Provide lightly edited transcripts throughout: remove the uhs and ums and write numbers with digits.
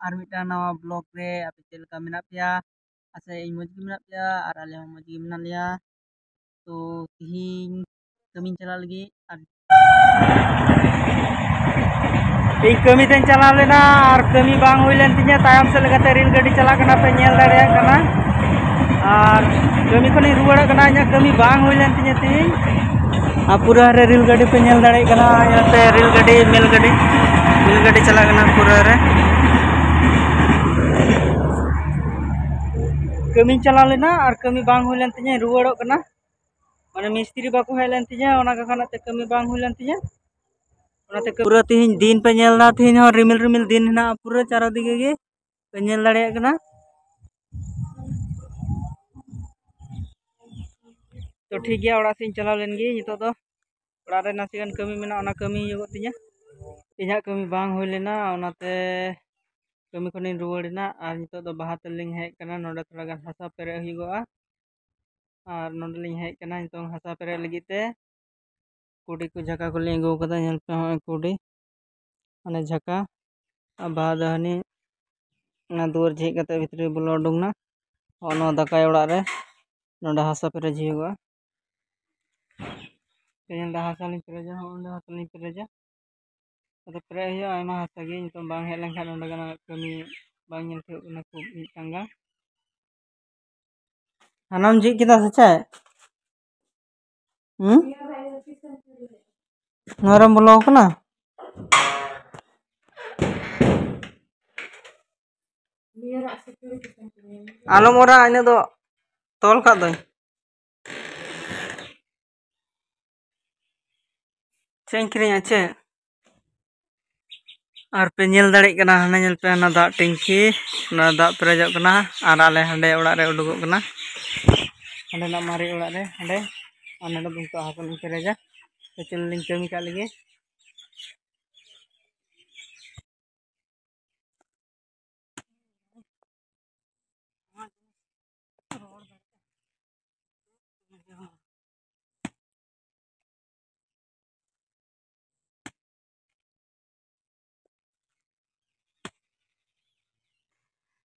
are मिटा नवा blog रे आपे चेल का मेना पिया आसे इन मज gi मेना पिया आर आले मज gi मेना लिया तो तिहिन कमी चला लगी आर ᱤᱧ ᱠᱟᱹᱢᱤ ᱛᱮᱧ ᱪᱟᱞᱟᱣ ᱞᱮᱱᱟ ᱟᱨ ᱠᱟᱹᱢᱤ ᱵᱟᱝ ᱦᱩᱭ ᱞᱮᱱ ᱛᱤᱧᱟᱹ ᱛᱟᱭᱚᱢ ᱥᱮᱫ ᱞᱮᱠᱟᱛᱮ ᱨᱮᱹᱞ ᱜᱟᱹᱰᱤ ᱪᱟᱞᱟᱜ ᱠᱟᱱᱟ ᱯᱮ ᱧᱮᱞ ᱫᱟᱲᱮᱭᱟᱜ ᱠᱟᱱᱟ ᱟᱨ ᱠᱟᱹᱢᱤ ᱠᱷᱚᱱᱤᱧ ᱨᱩᱣᱟᱹᱲᱚᱜ ᱠᱟᱱᱟ ᱤᱧᱟᱹᱜ ᱠᱟᱹᱢᱤ ᱵᱟᱝ ᱦᱩᱭ ᱞᱮᱱ ᱛᱤᱧᱟᱹ ᱛᱤᱦᱤᱧ ᱟᱨ ᱯᱩᱨᱟᱹ ᱨᱮ ᱨᱮᱹᱞ ᱜᱟᱹᱰᱤ ᱯᱮ ᱧᱮᱞ ᱫᱟᱲᱮᱭᱟᱜ ᱠᱟᱱᱟ ᱧᱮᱞᱛᱮ ᱨᱮᱹᱞ ᱜᱟᱹᱰᱤ ᱢᱮᱞ ᱜᱟᱹᱰᱤ ᱪᱟᱞᱟᱜ ᱠᱟᱱᱟ ᱯᱩᱨᱟᱹ ᱨᱮ ᱠᱟᱹᱢᱤᱧ ᱪᱟᱞᱟᱣ ᱞᱮᱱᱟ ᱟᱨ ᱠᱟᱹᱢᱤ ᱵᱟᱝ ᱦᱩᱭ ᱞᱮᱱ ᱛᱤᱧᱟᱹ ᱨᱩᱣᱟᱹᱲᱚᱜ ᱠᱟᱱᱟ माने मिस्त्री बाको हेज लेन तिया ओना काखनाते कमी बांग हुई लेन तिया ओनाते पूरा तिहिन दिन पे नेलना तिहिन हो रिमिल रिमिल दिन हेना पूरा चारो दिगे गे पे नेल दाड़ेया कना तो ठीक गया ओड़ा सिन चलाव लेन गे नितो दो ओड़ा रे नासिगान कमी मेना ओना कमी हुयुगो तिया इहा कमी बांग हुई लेना ओनाते कमी खनिन रुवाड़ना आर नितो दो बाहा तलिंग हेज कना नोडे थोड़ा गान हासा पेरे हुयुगोआ और नोडलिंग हेज कना नितों हासा पेरे लगिते कुडी को झका को लिंग कदा नेल पे हो कुडी माने झका बाद हनी ना दुआर झेज कते भितरी बोलो उडुंगना ono दाकाय ओड़ा रे नोडे हासा पेरे हुयुगोआ पेन दा हासा लिंग पेरेजा ओंडे हासा लिंग पेरेजा अदो पेरे हुयुआ आयमा हासा गे नितों बांग हेज लेनखान नोडे गाना कमी बांग नेल थे उना को मिटांगा हानाम झेज केदा सचे नरम बोलो कना आलो मोरा इने दो तोल का दो चेंकरी आचे और पे नेल दाड़े कना हाने नेल पे ना दाग टेंकी ना दाग पेरेजो कना और आले हंडे ओड़ा रे उडुगो कना हंडे ना मारी ओड़ा रे हंडे और नडे बुंतो हासन पेरेजा तो चल लिंग कमी का लगे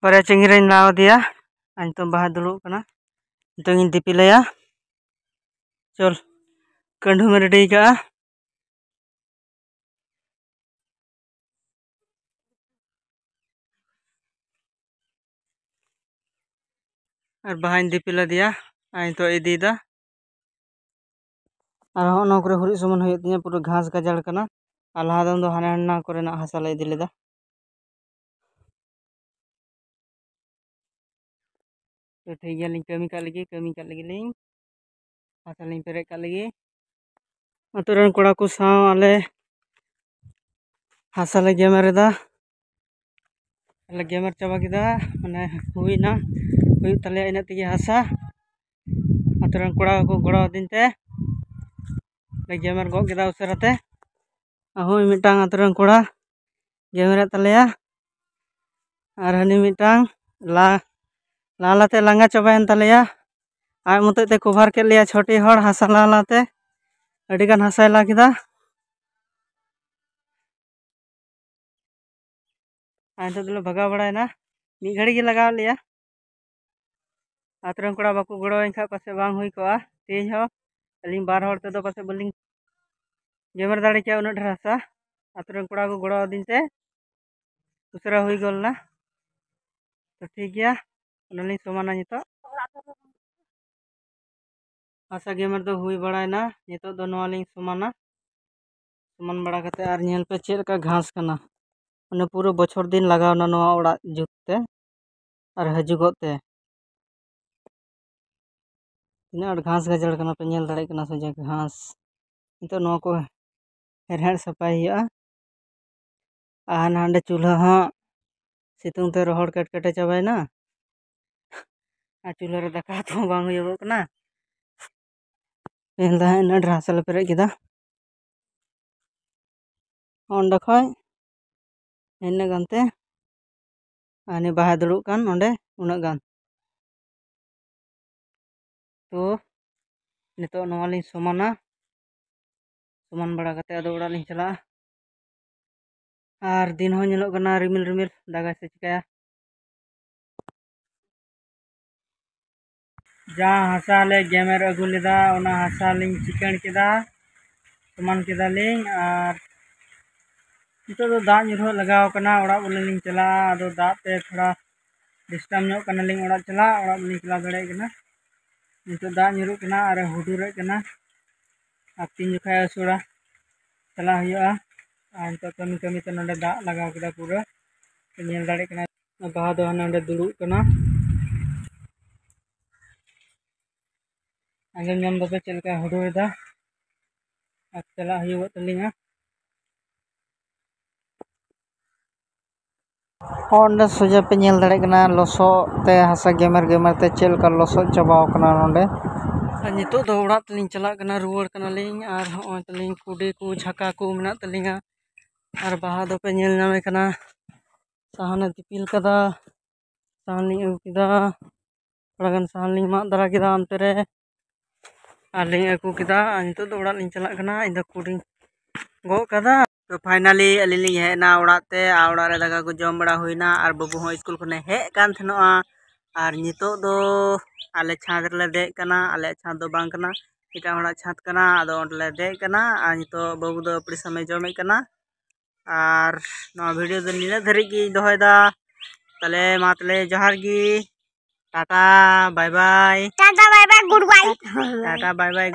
Para cengirain lawa dia anto baha dulu kana itu ingin dipilih ya चल कंढू में रेडी का और बाहा दीपिला दिया आई तो इदी दा और होनो करे हुरी समान होय तिया पूरा घास गजाड़ कना और लहा दम दो हाने हन्ना करे ना हासा ले इदी लेदा तो ठीक गया लिंग कमी का लगी लिंग हासा लिंग पेरे का लगी अतुरन कोड़ा को साव आले हासा ले गेमरेदा गेमर चाबा किदा माने हुईना हुई तले इन तेगे हासा अतुरन कोड़ा को गोड़ा दिनते गेमर गो किदा उसराते हुई मिटांग अतुरन कोड़ा गेमर तलेया और हनी मिटांग लालाते लांगा चाबायन तलेया आय मुते कभार के लिया छोटी हड़ हासा लालाते अडिगान हासा ला किदा आय तो दिलो भगा बड़ायना मी घड़ी के लगाव लिया आतरन कोड़ा बाकू गड़ो इनखा पासे बांग हुई कोआ तेज हो अलिंग बार हड़ ते दो पासे बलिंग गेमर दाड़े क्या उन ढेर हासा आतरन कोड़ा को गड़ो दिनते उसरा हुई गोलना तो ठीक गया उनलिंग समाना नितो हासा गेमर दो हुई बड़ायना नितो दो नवालिंग समाना समान बड़ा कते आर नेल पे चेल का घास कना उन्हें पूरा बछर दिन लगाव ना नवा ओड़ा जुतते और हजुगोते तीना घास गजड़ कना पे नेल दाड़े कना सोजा घास नितो नवा को हेरहेर सफाई हुआ आहान हांडे चूल्हा हाँ सितुंग ते रोहड़ कटकटे चाबायना आ चूल्हा रे दाका तो बांग हुयुगो कना पेन दा इन ढासा ले पेरे किदा ओंडे खय इन गानते आने बाहा दुड़ुब कान ओंडे उना गान तो नितो नवालिंग समाना समान बड़ा कते अदो ओड़ा लिंग चला और दिन हो ñelok kana रिमिल रिमिल दागा से चिकाया जहाँ हासा ले गेमेर अगु लेदा ओना हासा लिंग चिकन केदा समान केदा लिंग और नितो दो दाग ñुरहो लगाव कना ओड़ा बोले लिंग चला आदो दाग ते थोड़ा डिस्टर्ब ñok कना लिंग ओड़ा बोले चला दड़े कना नितो दाग ñुरु कना और हुडुरे कना और तीन जुखा असुरा चला हुआ और नितो कमी कमी ते नोंडे दाग लगाव केदा पूरा ñel दड़े कना बाहा दो नोंडे दुड़ुब कना आगे ñam दबे चलका हुडुरेदा और चला हुआ तलिंगा ओंडे सोजा पे ñel दड़े कना लोसो ते हासा गेमर गेमर ते चलका लोसो चबाव कना नोंडे नितो दो ओड़ा तलिंग चला कना रुवाड़ कना लिंग और होय तलिंग कुडी को झका को मेना तलिंगा और बाहा दो पे ñel नामे कना साहने दिपिल कदा साहन लिंग अगु केदा थोड़ा गान साहन लिंग माग दरा केदा अंते रे और लिंग अगु केदा नितो दो ओड़ा लिंग चला कना इंदा कुडी गो कदा तो फाइनली अली हेना ओड़ाते ओड़ा रे दाका को जम बड़ा हुईना और बाबू हो स्कूल खने हे कान थनोआ और नितो दो आले छाद रे दे कना आले छाद दो बांग कना इटा होड़ा छाद कना आदो ओंडले दे कना और नितो बाबू दो अपनी समय जमे कना और नवा वीडियो दो नीला धरी की दोहयदा तले मातले जोहार गी tata bye bye goodbye tata bye bye